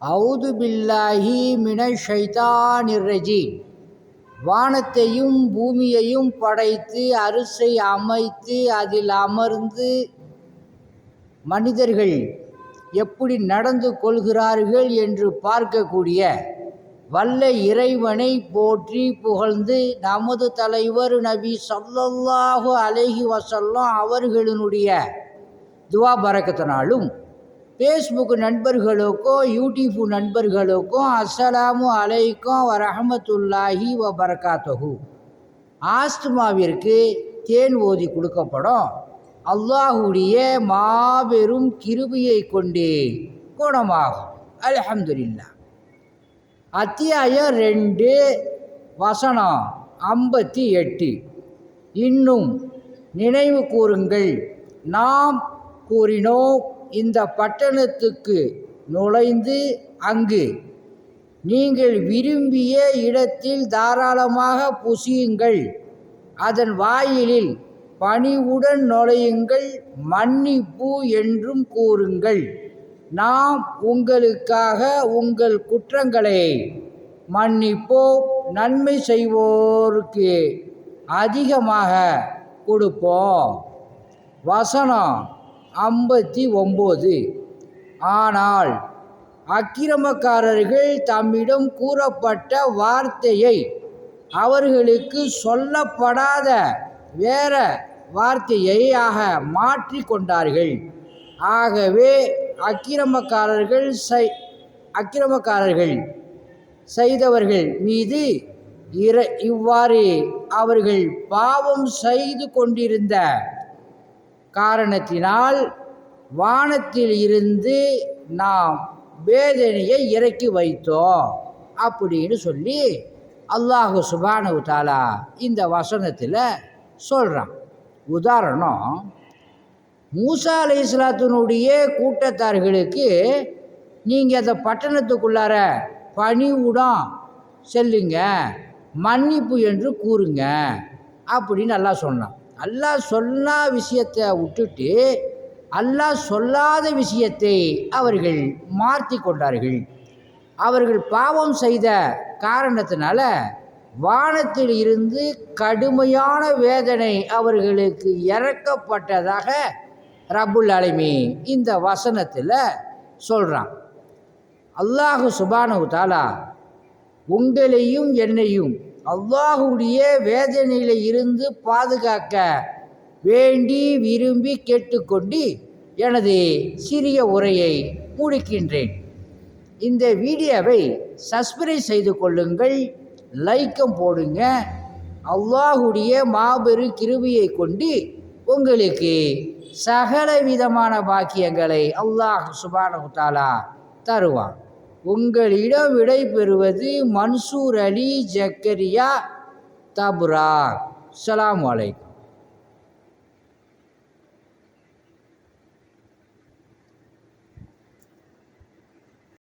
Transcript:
அவுது பில்லாஹி மினஷ் ஷைத்தானிர் ரஜீம். வானத்தையும் பூமியையும் படைத்து அரிசை அமைத்து அதில் அமர்ந்து மனிதர்கள் எப்படி நடந்து கொள்கிறார்கள் என்று பார்க்கக்கூடிய வல்ல இறைவனை போற்றி புகழ்ந்து நமது தலைவர் நபி ஸல்லல்லாஹு அலைஹி வஸல்லம் அவர்களினுடைய துவா பரக்கத்தினாலும் ஃபேஸ்புக் நண்பர்களுக்கும் யூடியூப் நண்பர்களுக்கும் அஸ்ஸலாமு அலைக்கும் வரஹமத்துல்லாஹி வபரகாத்துஹு. ஆஸ்துமாவிற்கு தேன் ஓதி கொடுக்கப்படும். அல்லாஹுடைய மாபெரும் கிருபையை கொண்டே குணமாகும். அல்ஹம்துலில்லாஹ். அத்தியாயம் 2 வசனம் 58. இன்னும் நினைவு கூறுங்கள், நாம் கூறினோம், இந்த பட்டணத்துக்கு நுழைந்து அங்கு நீங்கள் விரும்பிய இடத்தில் தாராளமாக புசியுங்கள், அதன் வாயிலில் பணிவுடன் நுழையுங்கள், மன்னிப்பு என்றும் கூறுங்கள். நாம் உங்களுக்காக உங்கள் குற்றங்களை மன்னிப்போம், நன்மை செய்வோருக்கு அதிகமாக கொடுப்போம். வசனம் 59. ஆனால் அக்கிரமக்காரர்கள் தம்மிடம் கூறப்பட்ட வார்த்தையை அவர்களுக்கு சொல்லப்படாத வேற வார்த்தையை மாற்றி கொண்டார்கள். ஆகவே அக்கிரமக்காரர்கள் செய்தவர்கள் மீது இவ்வாறு அவர்கள் பாவம் செய்து கொண்டிருந்த காரணத்தினால் வானத்தில் இருந்து நாம் வேதனையை இறக்கி வைத்தோம் அப்படின்னு சொல்லி அல்லாஹு சுப்ஹானஹு தஆலா இந்த வசனத்தில் சொல்கிறான். உதாரணம், மூசா அலைஹிஸ்ஸலாத்தினுடைய கூட்டத்தார்களுக்கு நீங்கள் அந்த பட்டணத்துக்குள்ளார பணிவுடன் செல்லுங்க, மன்னிப்பு என்று கூறுங்க அப்படின்னு அல்லாஹ் சொன்னான். அல்லாஹ் சொன்ன விஷயத்தை விட்டுட்டு அல்லாஹ் சொல்லாத விஷயத்தை அவர்கள் மாற்றி கொண்டார்கள். அவர்கள் பாவம் செய்த காரணத்தினால வானத்தில் இருந்து கடுமையான வேதனை அவர்களுக்கு இறக்கப்பட்டதாக ரப்புல் ஆலமீன் இந்த வசனத்தில் சொல்கிறான். அல்லாஹு சுப்ஹானஹு தஆலா உங்களையும் என்னையும் அல்லாஹுடைய வேதனையில் இருந்து பாதுகாக்க வேண்டி விரும்பி கேட்டுக்கொண்டு எனது சிறிய உரையை முடிக்கின்றேன். இந்த வீடியோவை சப்ஸ்கிரைப் செய்து கொள்ளுங்கள், லைக்கம் போடுங்க. அல்லாஹுடைய மாபெரும் கிருபையை கொண்டு உங்களுக்கு சகல விதமான பாக்கியங்களை அல்லாஹ் சுப்ஹானஹு தஆலா தருவான். உங்களிடம் விடை பெறுவது மன்சூர் அலி ஜக்கரியா தபுராக். அஸ்ஸலாமு அலைக்கும்.